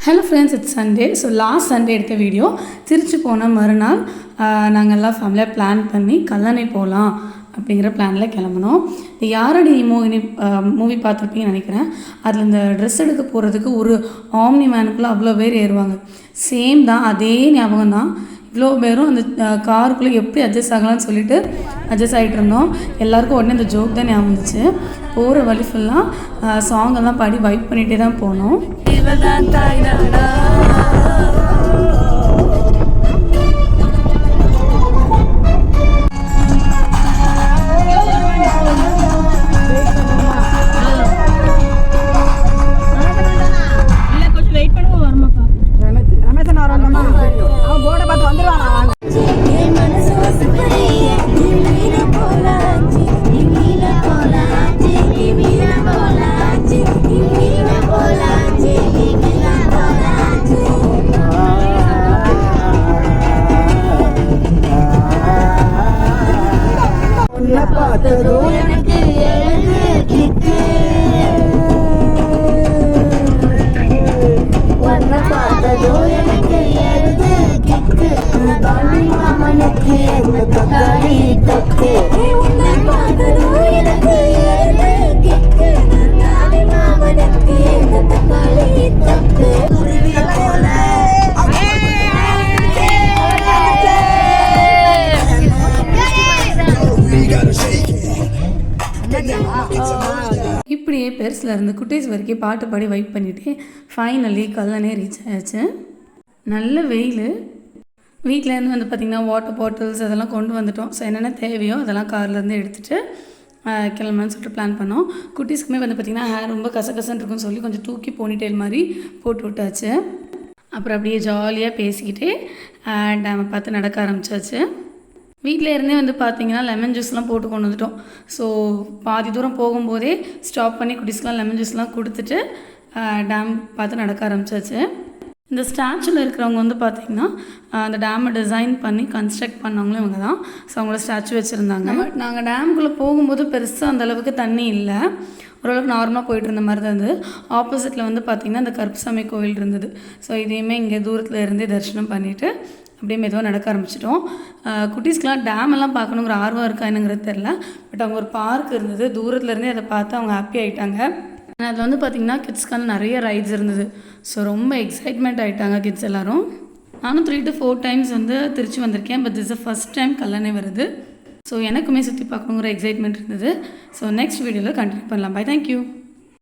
Hello friends, it's Sunday. So last Sunday எடுத்த video. Trichy போன மறுநாள் நாங்கள் எல்லாம் ஃபேமிலியாக பிளான் பண்ணி கல்லணை போகலாம் அப்படிங்கிற பிளானில் கிளம்பினோம். யாரடி மூவி பார்த்துருப்பீங்கன்னு நினைக்கிறேன். அதில் இந்த ட்ரெஸ் எடுக்க போகிறதுக்கு ஒரு ஆம்னி வேனுக்குள்ளே அவ்வளோ பேர் ஏறுவாங்க. சேம் தான், அதே ஞாபகம் தான். இவ்வளோ பேரும் அந்த காருக்குள்ளே எப்படி அட்ஜஸ்ட் ஆகலாம்னு சொல்லிட்டு அட்ஜஸ்ட் ஆகிட்டு இருந்தோம். எல்லாருக்கும் உடனே அந்த ஜோக் தான் ஞாபகம் வந்துச்சு. போகிற வழி ஃபுல்லாக சாங்கெல்லாம் பாடி வைப் பண்ணிகிட்டே தான் போனோம். இப்படியே பெருசில் இருந்து குட்டீஸ் வரைக்கும் பாட்டு பாடி வைப் பண்ணிவிட்டு ஃபைனலி கல்லணை ரீச் ஆயாச்சு. நல்ல வெயில். வீட்டிலேருந்து வந்து பார்த்திங்கன்னா வாட்டர் பாட்டில்ஸ் அதெல்லாம் கொண்டு வந்துட்டோம். ஸோ என்னென்ன தேவையோ அதெல்லாம் கார்லேருந்து எடுத்துகிட்டு கிளம்புன்னு சொல்லிட்டு பிளான் பண்ணோம். குட்டீஸ்க்குமே வந்து பார்த்திங்கன்னா ஹேர் ரொம்ப கசகசன்னு இருக்குன்னு சொல்லி கொஞ்சம் தூக்கி போனிடெயில் மாதிரி போட்டு விட்டாச்சு. அப்புறம் அப்படியே ஜாலியாக பேசிக்கிட்டே டேமை பார்த்து நடக்க ஆரம்பித்தாச்சு. வீட்டில் இருந்தே வந்து பார்த்திங்கன்னா லெமன் ஜூஸ்லாம் போட்டு கொண்டு வந்துட்டோம். ஸோ பாதி தூரம் போகும்போதே ஸ்டாப் பண்ணி குட்டீஸ்லாம் லெமன் ஜூஸ்லாம் கொடுத்துட்டு டேம் பார்த்து நடக்க ஆரம்பித்தாச்சு. இந்த ஸ்டாச்சுவில் இருக்கிறவங்க வந்து பார்த்திங்கன்னா அந்த டேமை டிசைன் பண்ணி கன்ஸ்ட்ரக்ட் பண்ணவங்களும் இவங்க தான். ஸோ அவங்கள ஸ்டாச்சு வச்சுருந்தாங்க. நாங்கள் டேமுக்குள்ளே போகும்போது பெருசாக அந்தளவுக்கு தண்ணி இல்லை, ஓரளவுக்கு நார்மலாக போயிட்டு இருந்த மாதிரி தான் இருந்தது. ஆப்போசிட்டில் வந்து பார்த்திங்கன்னா அந்த கருப்புசாமி கோவில் இருந்தது. ஸோ இதையுமே இங்கே தூரத்தில் இருந்தே தரிசனம் பண்ணிவிட்டு அப்படியே மெதுவாக நடக்க ஆரம்பிச்சிட்டோம். குட்டீஸ்க்கெலாம் டேம் எல்லாம் பார்க்கணுங்கிற ஆர்வம் இருக்கா என்னங்கிறது தெரில. பட் அவங்க ஒரு பார்க் இருந்தது, தூரத்துலேருந்தே அதை பார்த்து அவங்க ஹாப்பி ஆகிட்டாங்க. அதில் வந்து பார்த்திங்கன்னா கிட்ஸ்க்கான நிறைய ரைட்ஸ் இருந்தது. ஸோ ரொம்ப எக்ஸைட்மெண்ட் ஆகிட்டாங்க கிட்ஸ் எல்லோரும். நானும் 3 to 4 times வந்து திருச்சி வந்திருக்கேன். But this first time Kallanai வருது. ஸோ எனக்குமே சுற்றி பார்க்கணுங்கிற எக்ஸைட்மெண்ட் இருந்தது. ஸோ நெக்ஸ்ட் வீடியோவில் கண்டினியூ பண்ணலாம். Bye, thank you.